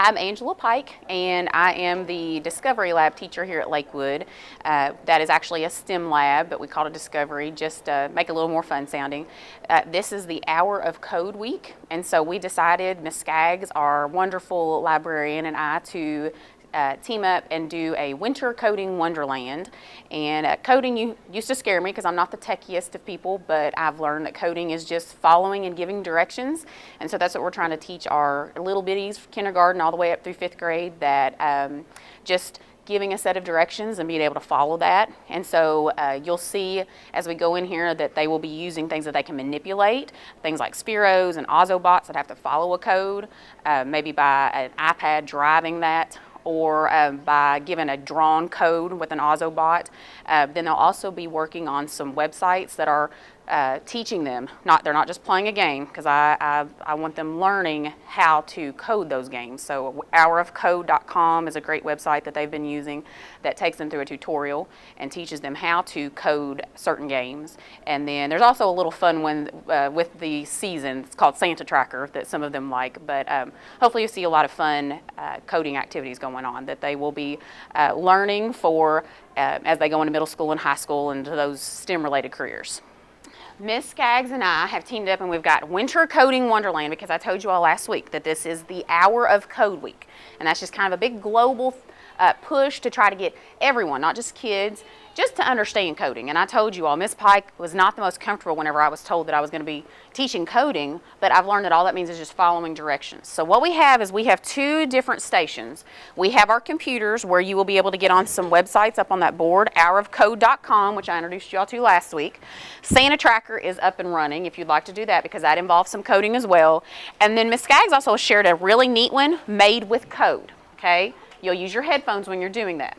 I'm Angela Pike, and I am the Discovery Lab teacher here at Lakewood. That is actually a STEM lab, but we call it Discovery just to make it a little more fun sounding. This is the Hour of Code week, and so we decided, Ms. Skaggs, our wonderful librarian, and I to team up and do a winter coding wonderland. And coding used to scare me because I'm not the techiest of people, but I've learned that coding is just following and giving directions. And so that's what we're trying to teach our little bitties, kindergarten all the way up through 5th grade, that just giving a set of directions and being able to follow that. And so you'll see as we go in here that they will be using things that they can manipulate, things like Spheros and Ozobots that have to follow a code, maybe by an iPad driving that, or by giving a drawn code with an Ozobot. Then they'll also be working on some websites that are teaching them. They're not just playing a game, because I want them learning how to code those games. So hourofcode.com is a great website that they've been using that takes them through a tutorial and teaches them how to code certain games. And then there's also a little fun one with the season. It's called Santa Tracker that some of them like. But hopefully you see a lot of fun coding activities going on that they will be learning for as they go into middle school and high school and to those STEM-related careers. Ms. Skaggs and I have teamed up, and we've got Winter Coding Wonderland, because I told you all last week that this is the Hour of Code week. And that's just kind of a big global push to try to get everyone, not just kids, just to understand coding. And I told you all, Ms. Pike was not the most comfortable whenever I was told that I was going to be teaching coding, but I've learned that all that means is just following directions. So what we have is we have 2 different stations. We have our computers, where you will be able to get on some websites up on that board, hourofcode.com, which I introduced you all to last week. Santa Tracker is up and running if you'd like to do that, because that involves some coding as well. And then Ms. Skaggs also shared a really neat one, Made with Code, okay? You'll use your headphones when you're doing that.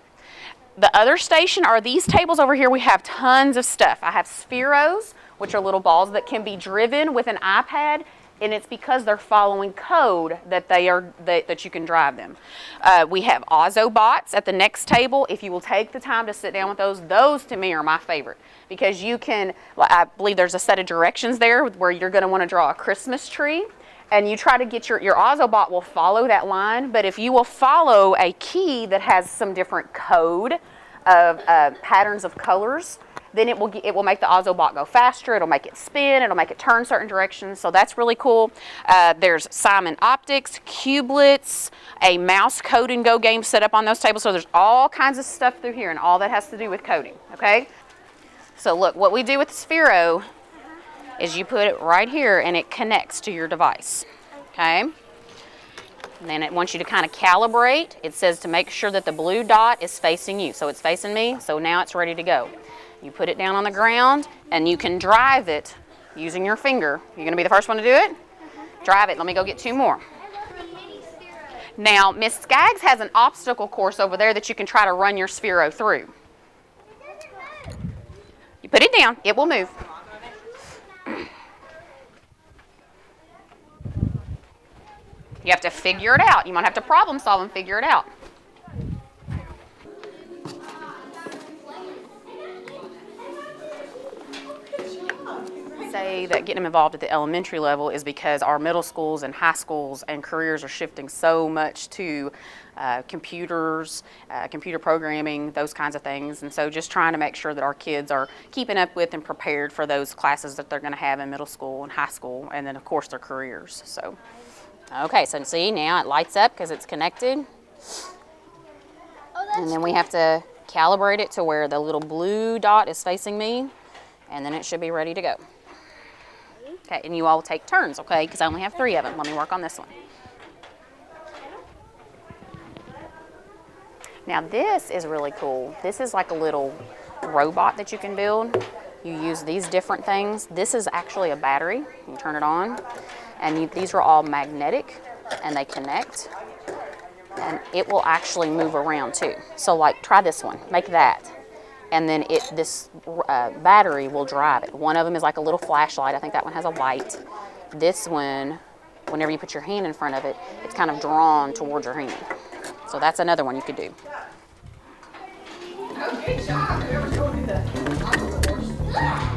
The other station are these tables over here. We have tons of stuff. I have Spheros, which are little balls that can be driven with an iPad, and it's because they're following code that that you can drive them. We have Ozobots at the next table. If you will take the time to sit down with those to me are my favorite, because you can, I believe there's a set of directions there where you're going to want to draw a Christmas tree. And you try to get your Ozobot will follow that line, but if you will follow a key that has some different code of patterns of colors, then it will make the Ozobot go faster. It'll make it spin. It'll make it turn certain directions. So that's really cool. There's Simon Optics, Cubelets, a mouse code and go game set up on those tables. So there's all kinds of stuff through here, and all that has to do with coding. Okay. So look, what we do with the Sphero is you put it right here and it connects to your device, okay? And then it wants you to kind of calibrate. It says to make sure that the blue dot is facing you. So it's facing me, so now it's ready to go. You put it down on the ground and you can drive it using your finger. You're gonna be the first one to do it? Drive it, let me go get 2 more. Now, Ms. Skaggs has an obstacle course over there that you can try to run your Sphero through. You put it down, it will move. You have to figure it out. You might have to problem solve and figure it out. Say that getting them involved at the elementary level is because our middle schools and high schools and careers are shifting so much to computers, computer programming, those kinds of things. And so just trying to make sure that our kids are keeping up with and prepared for those classes that they're going to have in middle school and high school, and then of course their careers. So, okay, so see now it lights up because it's connected. And then we have to calibrate it to where the little blue dot is facing me, and then it should be ready to go. Okay, and you all take turns, okay, because I only have 3 of them. Let me work on this one. Now this is really cool. This is like a little robot that you can build. You use these different things. This is actually a battery. You turn it on, and these are all magnetic, and they connect, and it will actually move around too. So like, try this one, make that. And then this battery will drive it. One of them is like a little flashlight. I think that one has a light. This one, whenever you put your hand in front of it, it's kind of drawn towards your hand. So that's another one you could do. Oh, good job. Whoever's going to do the obstacle course.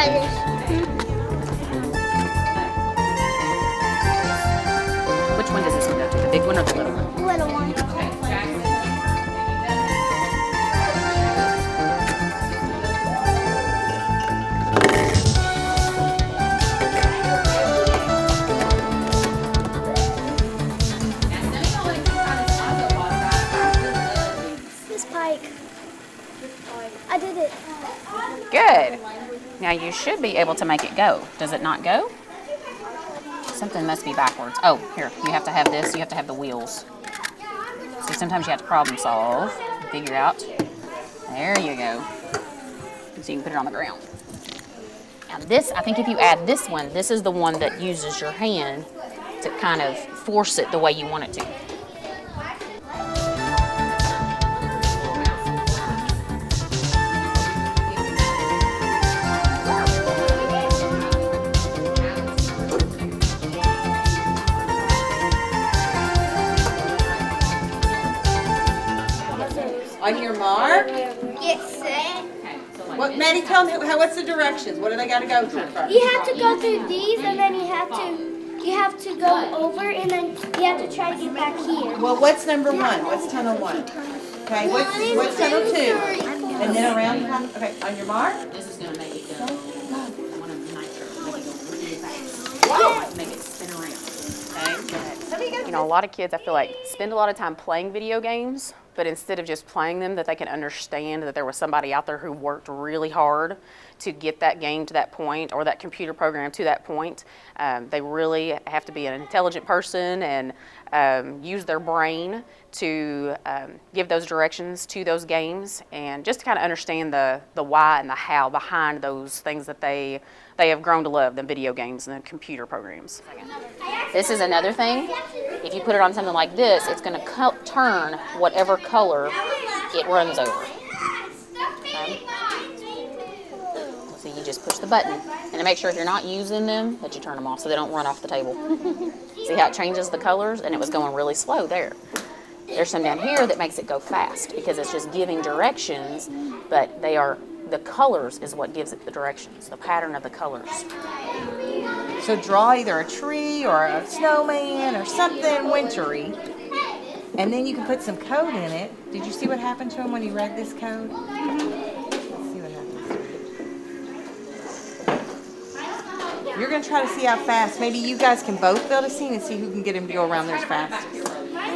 spiders. Which one does this one go to? The big one or the little one? Little one. This pike. I did it. Good. Now you should be able to make it go. Does it not go? Something must be backwards. Oh, here, you have to have this. You have to have the wheels. So sometimes you have to problem solve and figure out. There you go. So you can put it on the ground. Now this, I think if you add this one, this is the one that uses your hand to kind of force it the way you want it to. On your mark. Yes, sir. What, Maddie, tell them what's the directions? What do they got to go through first? You have to go through these, and then you have to go over, and then you have to try to get back here. Well, what's number one? What's tunnel one? Okay, what's tunnel two? And then around. Okay, on your mark. This is going to make it go. I want to nitro, make it go really fast. Make it spin around. Okay. You know, a lot of kids, I feel like, spend a lot of time playing video games, but instead of just playing them, that they can understand that there was somebody out there who worked really hard to get that game to that point or that computer program to that point. They really have to be an intelligent person and use their brain to give those directions to those games and just to kind of understand the why and the how behind those things that they have grown to love, the video games and the computer programs. This is another thing. If you put it on something like this, it's going to turn whatever color it runs over. Okay? So you just push the button. And to make sure if you're not using them, that you turn them off so they don't run off the table. See how it changes the colors? And it was going really slow there. There's some down here that makes it go fast because it's just giving directions, but the colors is what gives it the directions, the pattern of the colors. So draw either a tree or a snowman or something wintry, and then you can put some code in it. Did you see what happened to him when he read this code? Let's see what happens. You're going to try to see how fast. Maybe you guys can both build a scene and see who can get him to go around there fast.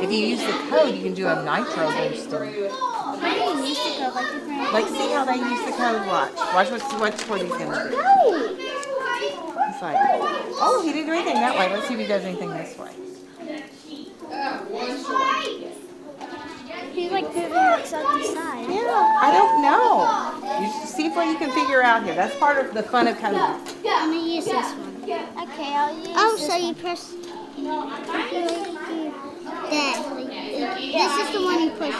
If you use the code, you can do a nitro booster. How do you use the code? Like different. Like, see how they use the code? Watch what he's going to do. No. It's like, oh, he didn't do anything that way. Let's see if he does anything this way. He's like moving like side to side. Yeah, I don't know. You see what you can figure out here. That's part of the fun of coding. I'm gonna use this one. Okay, I'll use. Oh, so you press. This is the one you push.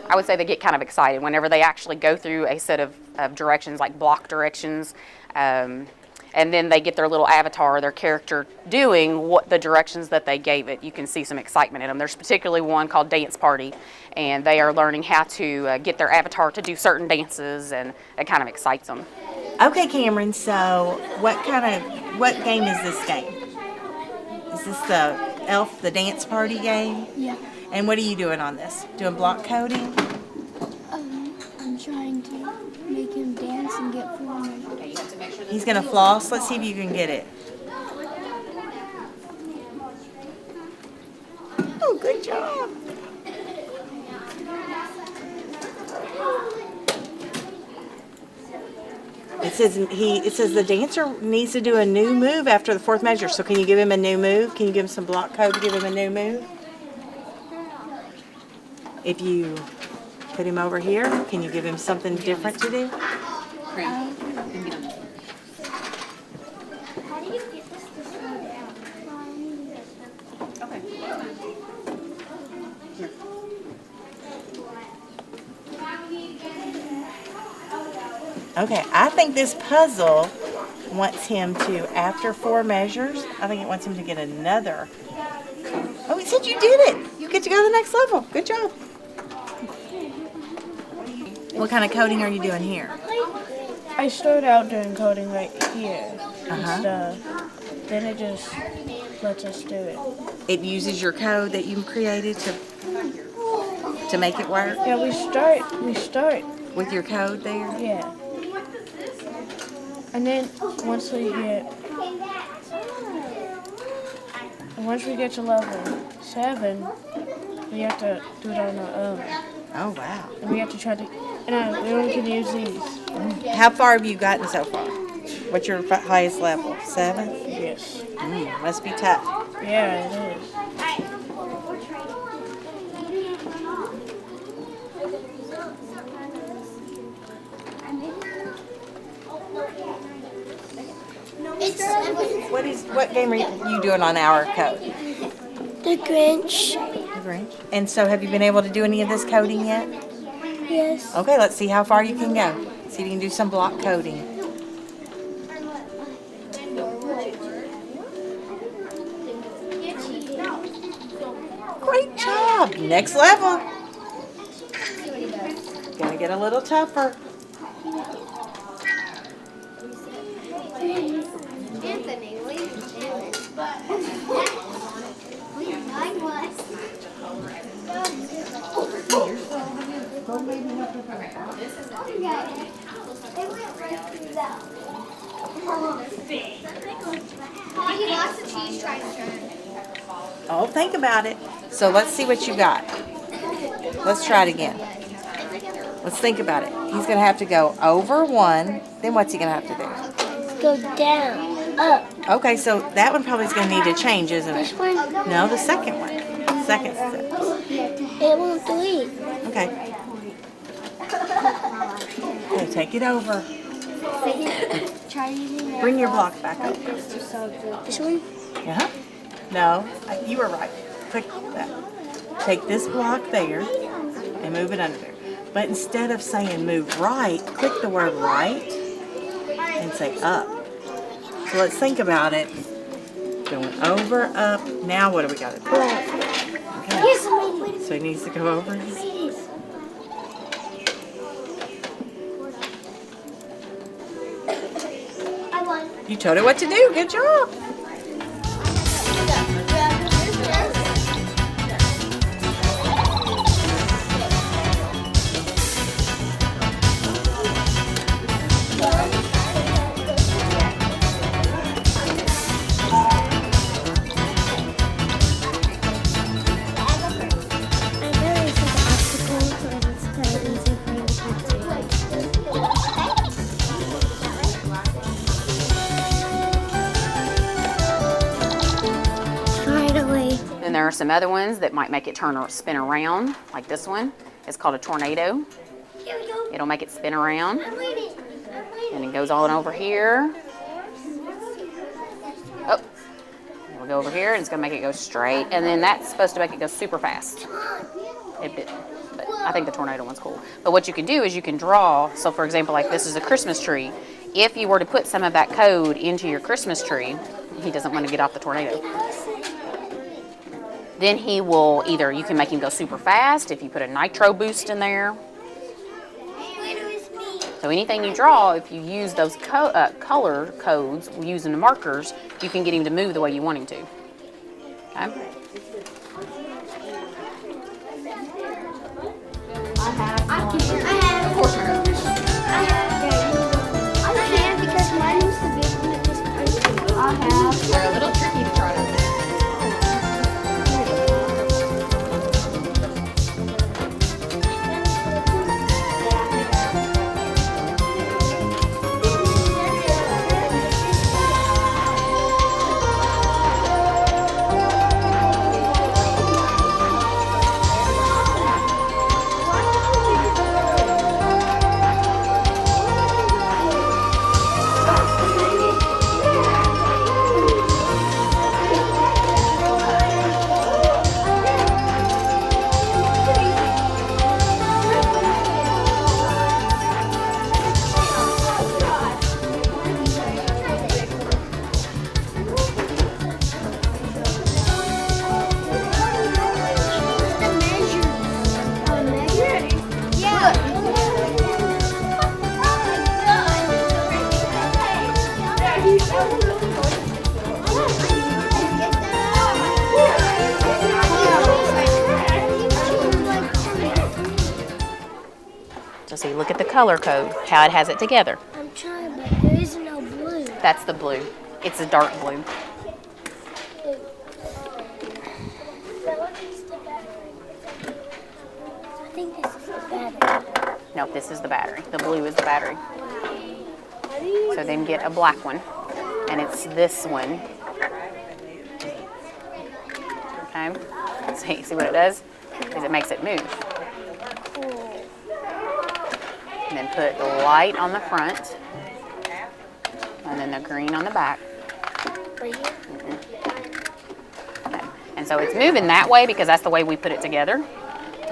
I would say they get kind of excited whenever they actually go through a set of directions, like block directions, and then they get their little avatar, their character, doing what the directions that they gave it. You can see some excitement in them. There's particularly one called Dance Party, and they are learning how to get their avatar to do certain dances, and it kind of excites them. Okay, Cameron, so what game is this game? Is this the dance party game? Yeah. And what are you doing on this? Doing block coding? I'm trying to make him dance and get forward. He's going to floss. Let's see if you can get it. Oh, good job. It says the dancer needs to do a new move after the fourth measure. So can you give him a new move? Can you give him some block code to give him a new move? If you put him over here, can you give him something different to do? How do you get this to slow down? Okay. Okay, I think this puzzle wants him to, after 4 measures, I think it wants him to get another. Oh, it said you did it. You get to go to the next level. Good job. What kind of coding are you doing here? I started out doing coding right here and Uh-huh. stuff. Then it just lets us do it. It uses your code that you created to make it work Yeah, we start, with your code there. yeah. And then once we get to level 7, we have to do it on our own. Oh, wow. And we have to try to, and we only can use these. How far have you gotten so far? What's your highest level? 7? Yes. Must be tough. Yeah, it is. What game are you doing on our code? The Grinch. And so have you been able to do any of this coding yet? Yes. Okay, let's see how far you can go. See if you can do some block coding. Great job. Next level. Gonna get a little tougher. Oh, think about it. So let's see what you got. Let's try it again. Let's think about it. He's going to have to go over 1. Then what's he going to have to do? Go down, up. Okay, so that one probably is going to need to change, isn't This it? one, No, the second one. Second step. it won't delete. Okay. Okay, take it over. Try using that. Bring your block back up. This one? Uh-huh. No, you were right. Click that. Take this block there and move it under there. But instead of saying move right, click the word right and say up. So let's think about it. Going over, up. Now what do we got to do? Okay. Here's somebody. So he needs to go over. I won. You told it what to do. Good job. Then there are some other ones that might make it turn or spin around, like this one. It's called a tornado. Here we go. It'll make it spin around. I'm waiting. And it goes on over here. Oh, we'll go over here and it's gonna make it go straight. And then that's supposed to make it go super fast. But I think the tornado one's cool. But what you can do is you can draw, so for example, like this is a Christmas tree. If you were to put some of that code into your Christmas tree, he doesn't want to get off the tornado. Then he will either, you can make him go super fast if you put a nitro boost in there. So anything you draw, if you use those color codes using the markers, you can get him to move the way you want him to. Okay? I have because mine was the big one that just posted. They're a little tricky to try to. see, look at the color code, how it has it together. I'm trying, but there is no blue. That's the blue. It's a dark blue. I think this is the battery. No, this is the battery. The blue is the battery. So then get a black one, and it's this one. Okay, see what it does? Is it makes it move. And then put the light on the front, and then the green on the back. Right here? Okay. And so it's moving that way because that's the way we put it together.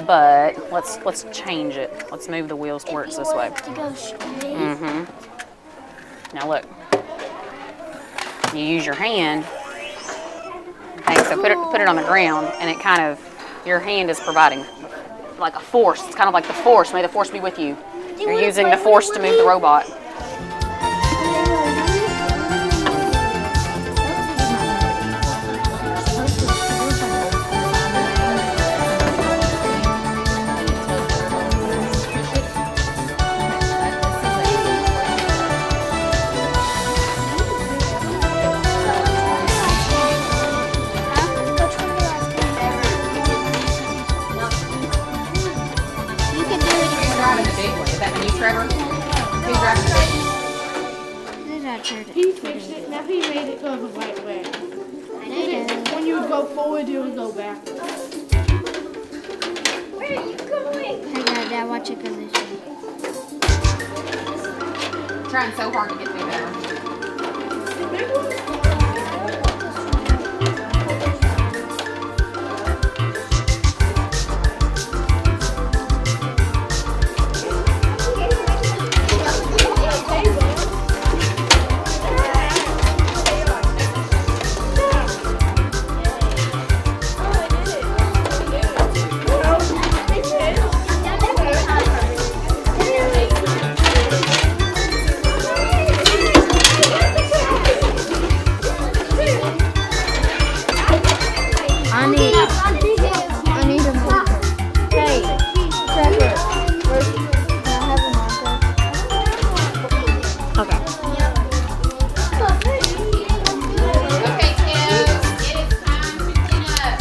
But let's change it. Let's move the wheels towards this way. To go straight. Now look. You use your hand. Okay, so put it on the ground, and it kind of, your hand is providing like a force. It's kind of like the force. May the force be with you. You're using the force to move the robot. He fixed it. Now he made it go the right way. When you would go forward, you would go backwards. Where are you going? Hey, Dad, watch it go this way. Trying so hard to get through there. I need a marker. Hey, Trevor, can I have a marker? Okay. Okay, kids, it is time to clean up.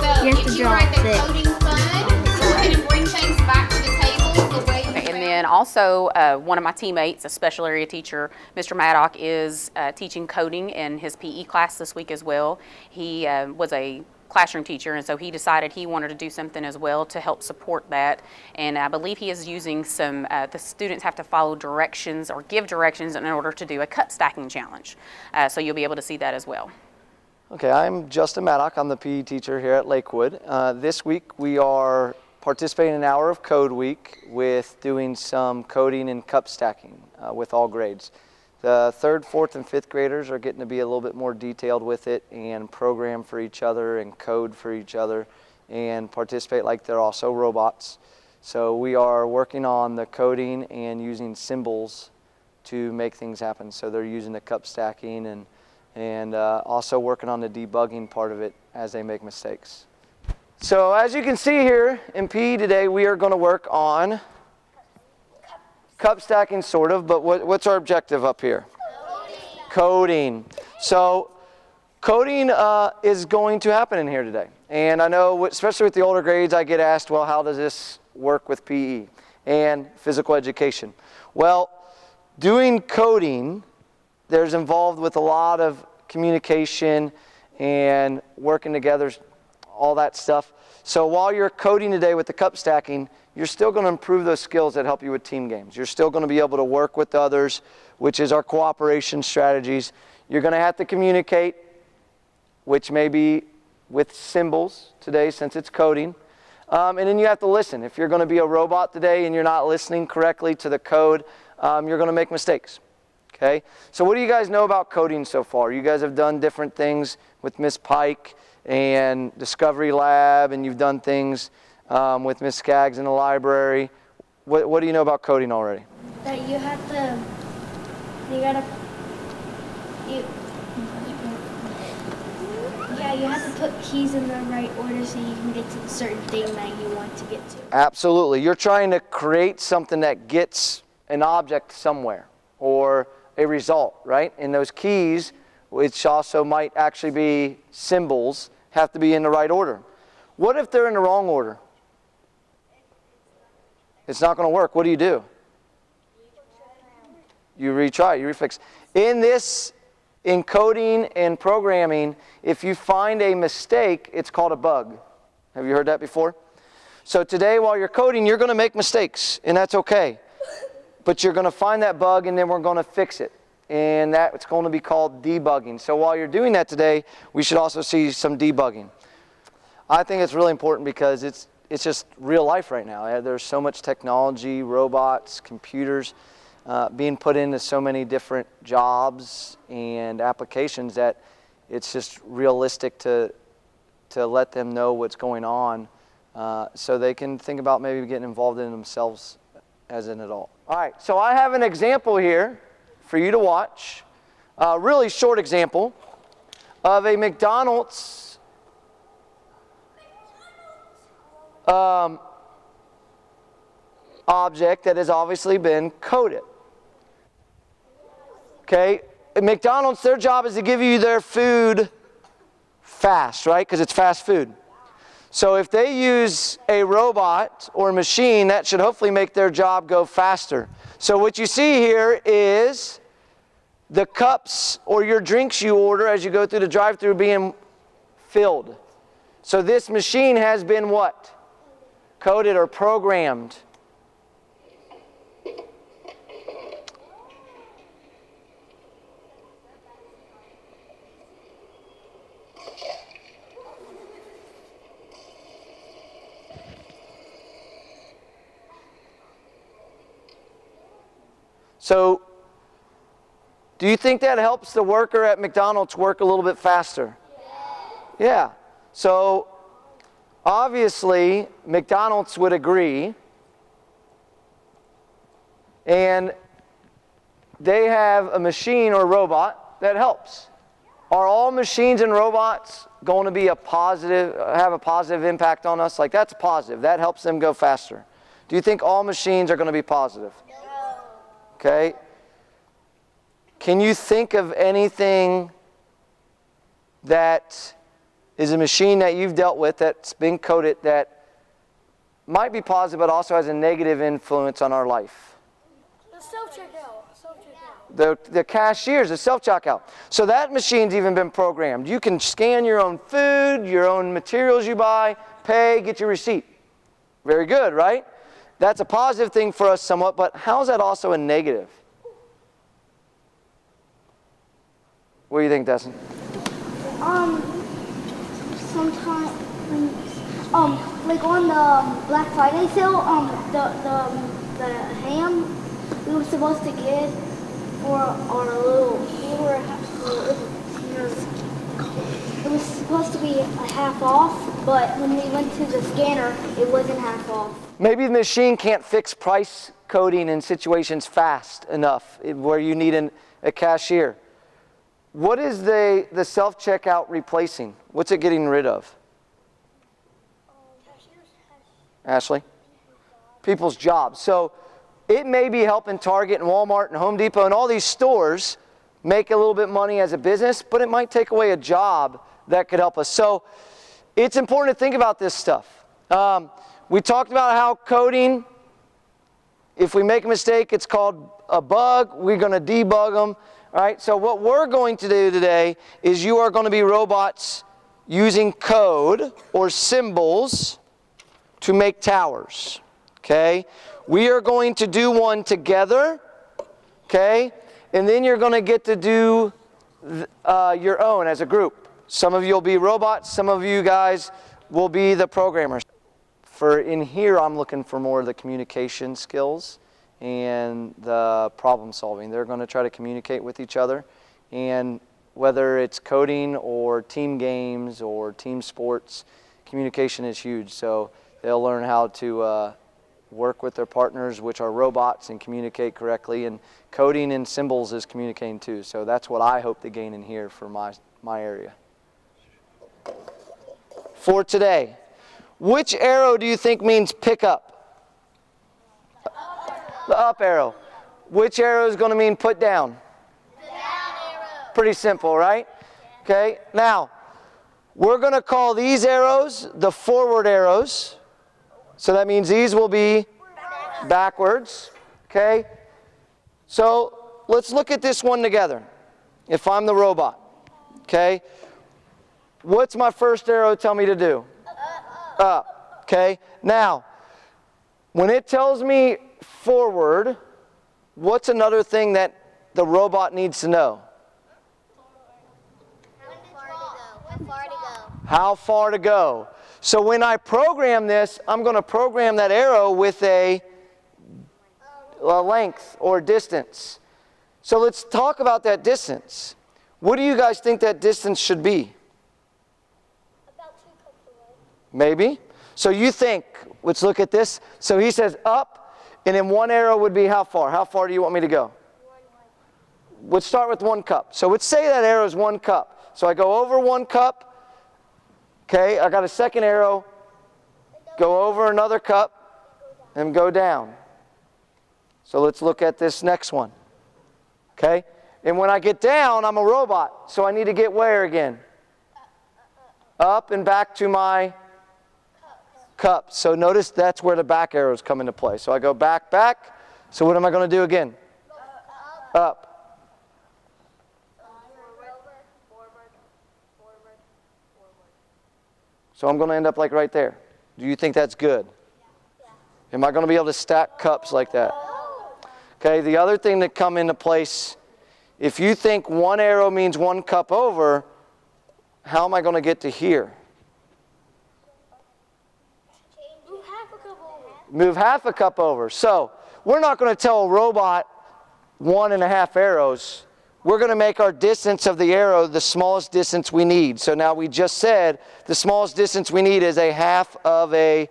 So You have to if you draw are at the thick. coding fun, go ahead and bring things back to the table the way and then also one of my teammates, a special area teacher, Mr. Maddock, is teaching coding in his PE class this week as well. He was a classroom teacher, and so he decided he wanted to do something as well to help support that. And I believe he is using some, the students have to follow directions or give directions in order to do a cup stacking challenge. So you'll be able to see that as well. Okay, I'm Justin Maddock. I'm the PE teacher here at Lakewood. This week we are participating in an hour of code week with doing some coding and cup stacking with all grades. The 3rd, 4th, and 5th graders are getting to be a little bit more detailed with it and program for each other and code for each other and participate like they're also robots. So we are working on the coding and using symbols to make things happen. So they're using the cup stacking and also working on the debugging part of it as they make mistakes. So as you can see here in PE today, we are going to work on cup stacking, sort of, but what's our objective up here? Coding. So coding is going to happen in here today. And I know, especially with the older grades, I get asked, well, how does this work with PE and physical education? Well, doing coding, there's involved with a lot of communication and working together, all that stuff. So while you're coding today with the cup stacking, you're still going to improve those skills that help you with team games. You're still going to be able to work with others, which is our cooperation strategies. You're going to have to communicate, which may be with symbols today since it's coding. And then you have to listen. If you're going to be a robot today and you're not listening correctly to the code, you're going to make mistakes. Okay? So what do you guys know about coding so far? You guys have done different things with Miss Pike and Discovery Lab, and you've done things with Miss Skaggs in the library. What do you know about coding already? That you have to, you you have to put keys in the right order so you can get to the certain thing that you want to get to. Absolutely. You're trying to create something that gets an object somewhere or a result, right? And those keys, which also might actually be symbols, have to be in the right order. What if they're in the wrong order? It's not going to work. What do? You retry, you refix. In this encoding and programming, if you find a mistake, it's called a bug. Have you heard that before? So today, while you're coding, you're going to make mistakes, and that's okay. But you're going to find that bug, and then we're going to fix it. And that's going to be called debugging. So while you're doing that today, we should also see some debugging. I think it's really important because it's just real life right now. There's so much technology, robots, computers being put into so many different jobs and applications that it's just realistic to let them know what's going on so they can think about maybe getting involved in themselves as an adult. All right, so I have an example here for you to watch, a really short example of a McDonald's object that has obviously been coded. Okay, at McDonald's, their job is to give you their food fast, right? Because it's fast food. So if they use a robot or a machine, that should hopefully make their job go faster. So what you see here is the cups or your drinks you order as you go through the drive-thru being filled. So this machine has been what? Coded or programmed. So, do you think that helps the worker at McDonald's work a little bit faster? Yeah. So, obviously, McDonald's would agree. And they have a machine or robot that helps. Are all machines and robots going to be have a positive impact on us? Like, that's positive. That helps them go faster. Do you think all machines are going to be positive? Okay. Can you think of anything that is a machine that you've dealt with that's been coded that might be positive but also has a negative influence on our life? The self-checkout. The cashiers, the self-checkout. So that machine's even been programmed. You can scan your own food, your own materials you buy, pay, get your receipt. Very good, right? That's a positive thing for us somewhat, but how is that also a negative? What do you think, Destin? Sometimes, like on the Black Friday sale, the ham we were supposed to get for our it was supposed to be a half off, but when we went to the scanner, it wasn't half off. Maybe the machine can't fix price coding in situations fast enough where you need a cashier. What is the self-checkout replacing? What's it getting rid of? Ashley? People's jobs. So it may be helping Target and Walmart and Home Depot and all these stores make a little bit money as a business, but it might take away a job that could help us. So it's important to think about this stuff. We talked about how coding, if we make a mistake, it's called a bug. We're going to debug them. All right, so what we're going to do today is you are going to be robots using code or symbols to make towers. Okay? We are going to do one together. Okay? And then you're going to get to do your own as a group. Some of you will be robots. Some of you guys will be the programmers. For in here, I'm looking for more of the communication skills and the problem solving. They're going to try to communicate with each other. And whether it's coding or team games or team sports, communication is huge. So they'll learn how to work with their partners, which are robots, and communicate correctly. And coding and symbols is communicating too. So that's what I hope to gain in here for my area. for today. Which arrow do you think means pick up? The up arrow. Which arrow is going to mean put down? The down arrow. Pretty simple, right? Okay, now we're going to call these arrows the forward arrows. So that means these will be backwards. Okay, so let's look at this one together. If I'm the robot, okay, what's my first arrow tell me to do? Up. Okay, now when it tells me forward, what's another thing that the robot needs to know? How far to go. So when I program this, I'm going to program that arrow with a length or distance. So let's talk about that distance. What do you guys think that distance should be? About 2 cups away. Maybe. So you think, let's look at this. So he says up, and then one arrow would be how far? How far do you want me to go? Let's start with 1 cup. So let's say that arrow is 1 cup. So I go over 1 cup. Okay, I got a second arrow. Go over another cup and go down. So let's look at this next one. Okay, and when I get down, I'm a robot. So I need to get where again? Up and back to my cup. So notice that's where the back arrows come into play. So I go back, back. So what am I going to do again? Up. So I'm going to end up like right there. Do you think that's good? Am I going to be able to stack cups like that? Okay, the other thing that come into place, if you think 1 arrow means 1 cup over, how am I going to get to here? Move half a cup over. Move half a cup over. So we're not going to tell a robot 1.5 arrows. We're going to make our distance of the arrow the smallest distance we need. So now we just said the smallest distance we need is a half of a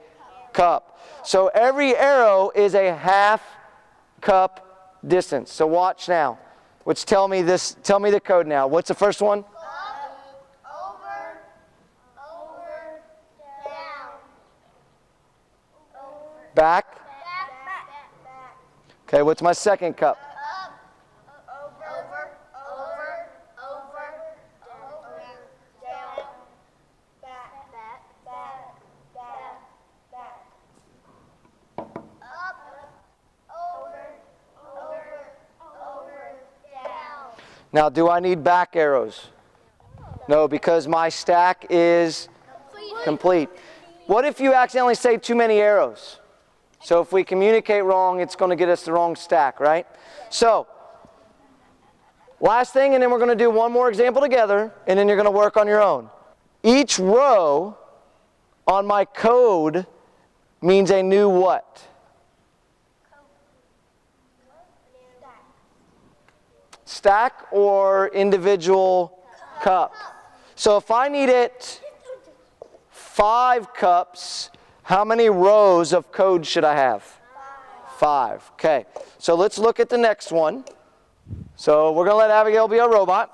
cup. So every arrow is a half cup distance. So watch now. Which tell me the code now. What's the first one? Up, over, down. Over. Back. Back. Okay, what's my second cup? Over, down, back. Up, over, down. Now, do I need back arrows? No, because my stack is complete. What if you accidentally say too many arrows? So if we communicate wrong, it's going to get us the wrong stack, right? So, last thing, and then we're going to do one more example together, and then you're going to work on your own. Each row on my code means a new what? Stack or individual cup. So if I need it 5 cups, how many rows of code should I have? 5. Okay. So let's look at the next one. So we're going to let Abigail be our robot.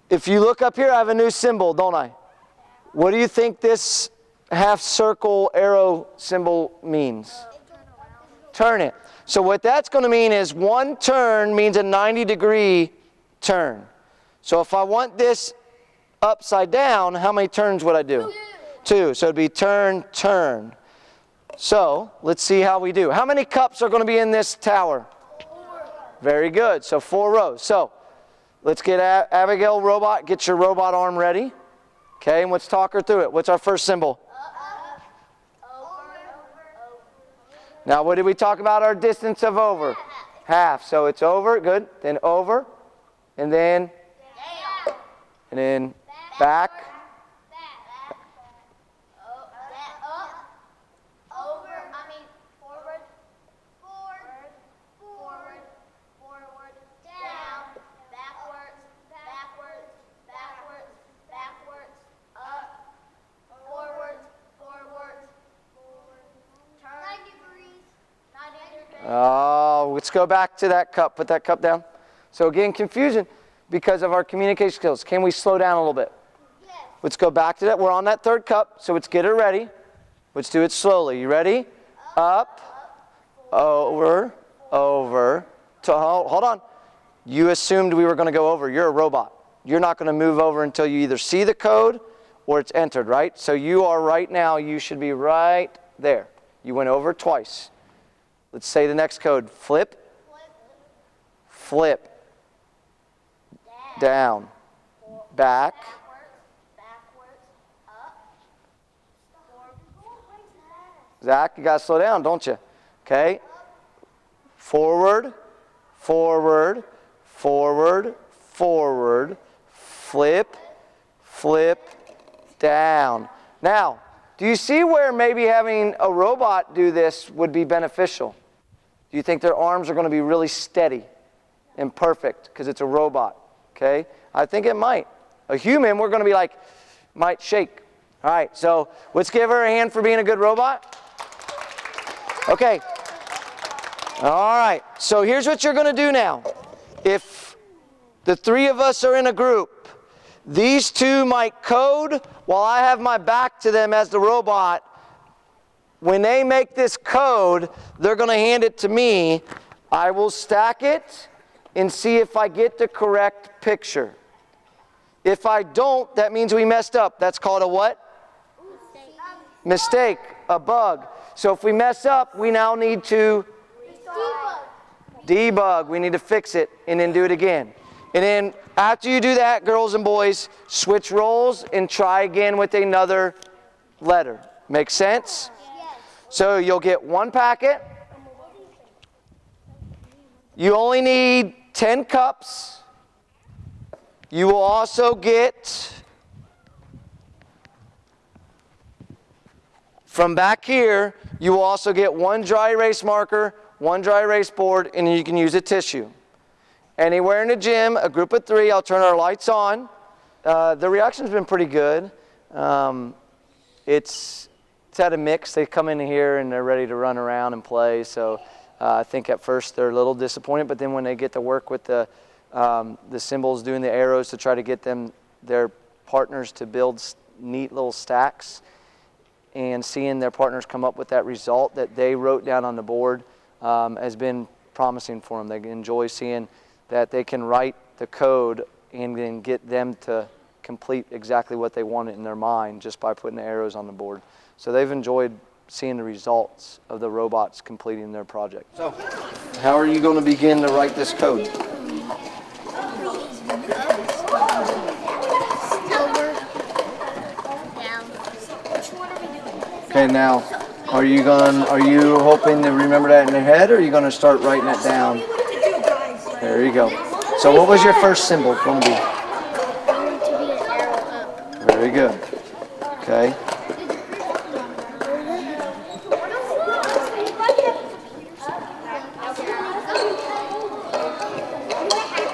If you look up here, I have a new symbol, don't I? What do you think this half circle arrow symbol means? Turn it. So what that's going to mean is 1 turn means a 90-degree turn. So if I want this upside down, how many turns would I do? 2. So it'd be turn, turn. So let's see how we do. How many cups are going to be in this tower? 4. Very good. So 4 rows. So let's get Abigail robot. Get your robot arm ready. Okay, and let's talk her through it. What's our first symbol? Now, what did we talk about? Our distance of over? Half. So it's over. Good. Then over. And then? Down. And then back. Forward, down, backwards, up, forwards, turn 90 degrees. Oh, let's go back to that cup. Put that cup down. So again, confusion because of our communication skills. Can we slow down a little bit? Let's go back to that. We're on that third cup, so let's get her ready. Let's do it slowly. You ready? Up, over, over. Hold on. You assumed we were going to go over. You're a robot. You're not going to move over until you either see the code or it's entered, right? So you are right now, you should be right there. You went over twice. Let's say the next code. Flip, flip, down, back, Zach, you got to slow down, don't you? Okay. Forward, forward, forward, forward, flip, flip, down. Now, do you see where maybe having a robot do this would be beneficial? Do you think their arms are going to be really steady and perfect because it's a robot? Okay. I think it might. A human, we're going to be like, might shake. All right, so let's give her a hand for being a good robot. Okay. All right. So here's what you're going to do now. If the three of us are in a group, these two might code while I have my back to them as the robot. When they make this code, they're going to hand it to me. I will stack it and see if I get the correct picture. If I don't, that means we messed up. That's called a what? Mistake, a bug. So if we mess up, we now need to debug. We need to fix it and then do it again. And then after you do that, girls and boys, switch roles and try again with another letter. Make sense? So you'll get one packet. You only need 10 cups. You will also get, from back here, you will also get one dry erase marker, one dry erase board, and you can use a tissue. Anywhere in the gym, a group of 3, I'll turn our lights on. The reaction's been pretty good. It's at a mix. They come in here and they're ready to run around and play. So I think at first they're a little disappointed, but then when they get to work with the symbols, doing the arrows to try to get their partners to build neat little stacks, and seeing their partners come up with that result that they wrote down on the board has been promising for them. They enjoy seeing that they can write the code and then get them to complete exactly what they wanted in their mind just by putting the arrows on the board. So they've enjoyed seeing the results of the robots completing their project. So, how are you going to begin to write this code? Okay, now, are you hoping to remember that in your head, or are you going to start writing it down? There you go. So what was your first symbol going to be? Going to be an arrow up. Very good. Okay.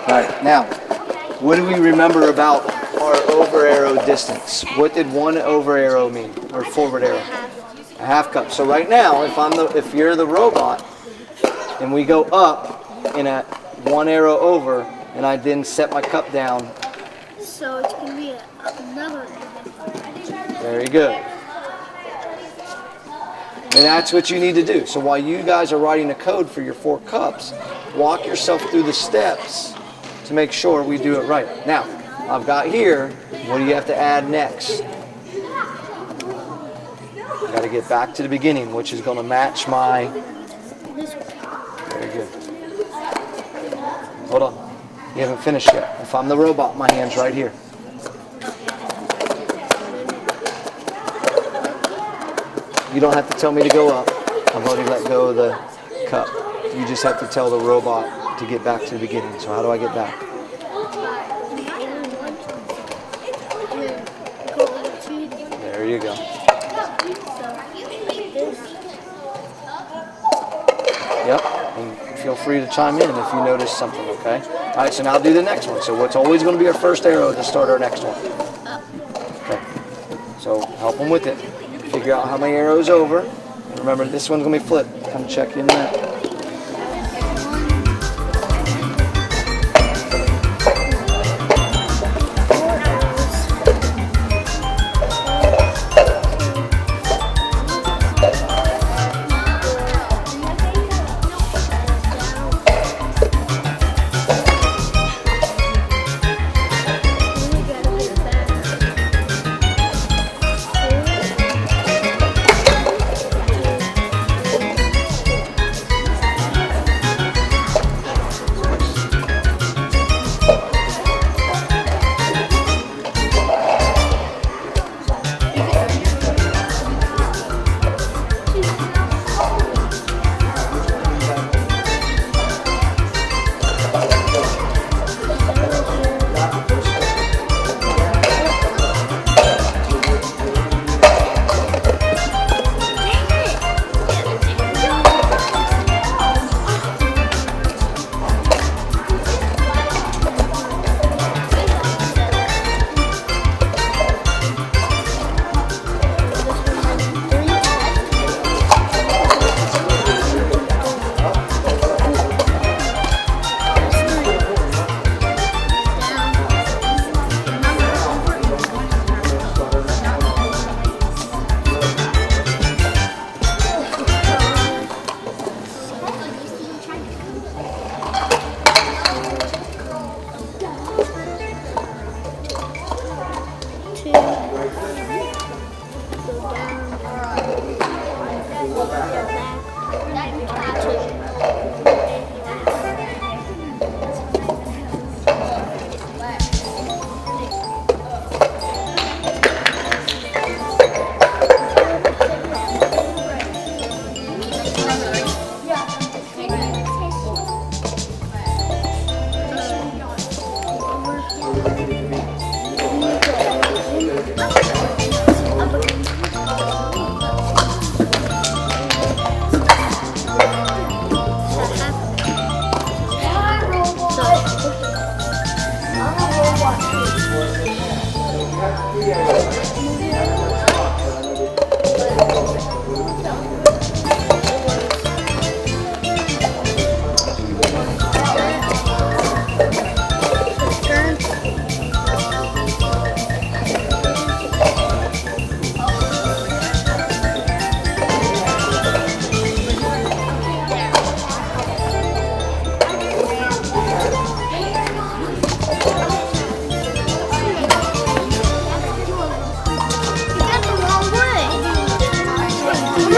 All right, now, what do we remember about our over arrow distance? What did one over arrow mean, or forward arrow? A half cup. So right now, if you're the robot, and we go up in a one arrow over, and I didn't set my cup down. So it's going to be another. Very good. And that's what you need to do. So while you guys are writing the code for your 4 cups, walk yourself through the steps to make sure we do it right. Now, I've got here, what do you have to add next? I've got to get back to the beginning, which is going to match my... Very good. Hold on. You haven't finished yet. If I'm the robot, my hand's right here. You don't have to tell me to go up. I've already let go of the cup. You just have to tell the robot to get back to the beginning. So how do I get back? There you go. Yep. And feel free to chime in if you notice something, okay? All right, so now do the next one. So what's always going to be our first arrow to start our next one? Okay. So help them with it. Figure out how many arrows over. And remember, this one's going to be flipped. Come check in there.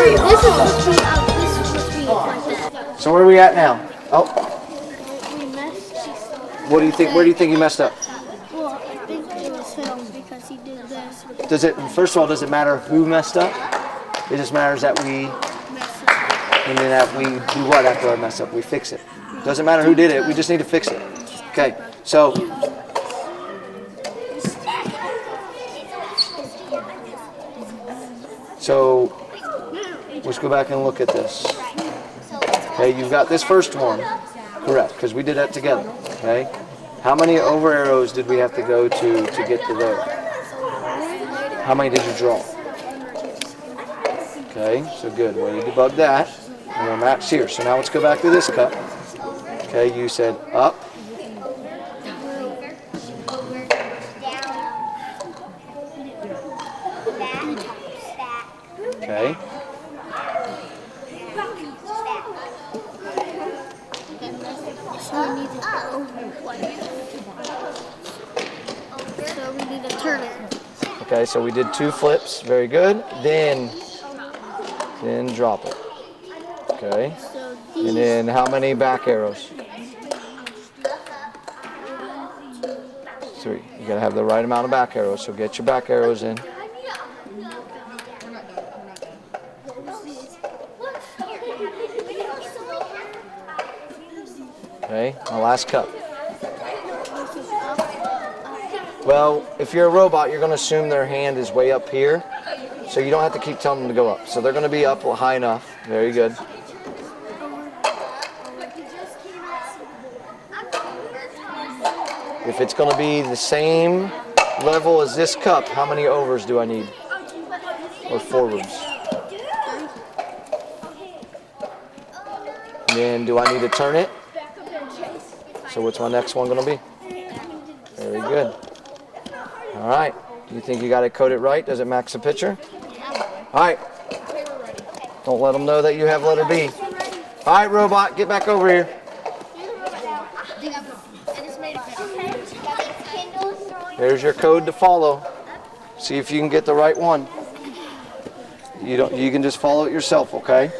This is supposed to be like that. So where are we at now? Oh, We messed. what do you think? Where do you think you messed up? Well, I think it was him because he did this. Does it? First of all, does it matter who messed up? It just matters that we, and then that we do what after our mess up? We fix it. Doesn't matter who did it. We just need to fix it. Okay. So. So let's go back and look at this. Okay, you've got this first one, correct, because we did that together. Okay, how many over arrows did we have to go to get to there? How many did you draw? Okay, so good. Well, you debug that, and we're matched here. So now let's go back to this cup. Okay, you said up. Okay. So we need to turn it. Okay, so we did 2 flips. Very good. Then drop it. Okay. And then how many back arrows? 3. You gotta have the right amount of back arrows. So get your back arrows in. Okay, my last cup. Well, if you're a robot, you're going to assume their hand is way up here, so you don't have to keep telling them to go up. So they're going to be up high enough. Very good. If it's going to be the same level as this cup, how many overs do I need? Or forwards? And then do I need to turn it? So what's my next one going to be? Very good. All right. Do you think you got it coded right? Does it match the picture? All right. Don't let them know that you have letter B. All right, robot, get back over here. There's your code to follow. See if you can get the right one. You can just follow it yourself, okay?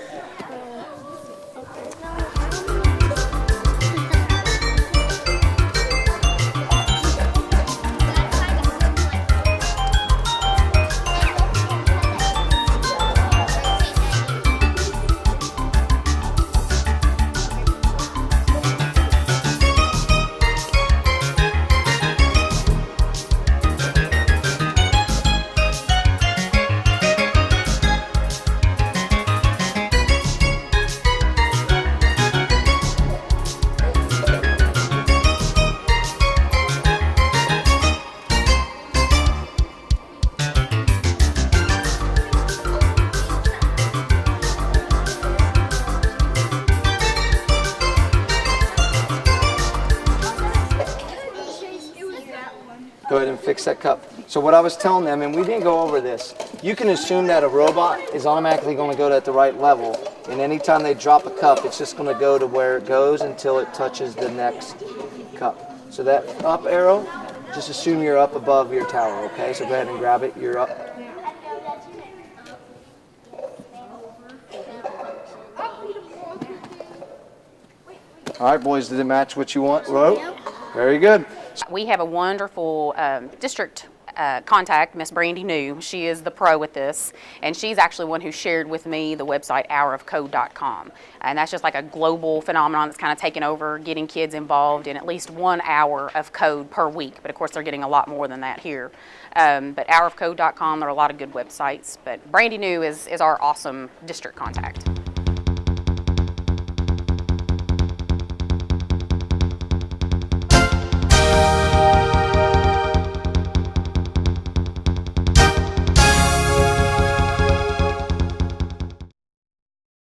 Go ahead and fix that cup. So what I was telling them, and we didn't go over this, you can assume that a robot is automatically going to go at the right level, and anytime they drop a cup, it's just going to go to where it goes until it touches the next cup. So that up arrow, just assume you're up above your tower, okay? So go ahead and grab it, you're up. All right, boys, did it match what you want? Wrote? Very good. We have a wonderful district contact, Miss Brandy New. She is the pro with this, and she's actually one who shared with me the website hourofcode.com. And that's just like a global phenomenon that's kind of taken over, getting kids involved in at least 1 hour of code per week. But of course, they're getting a lot more than that here. But hourofcode.com, there are a lot of good websites. But Brandy New is our awesome district contact.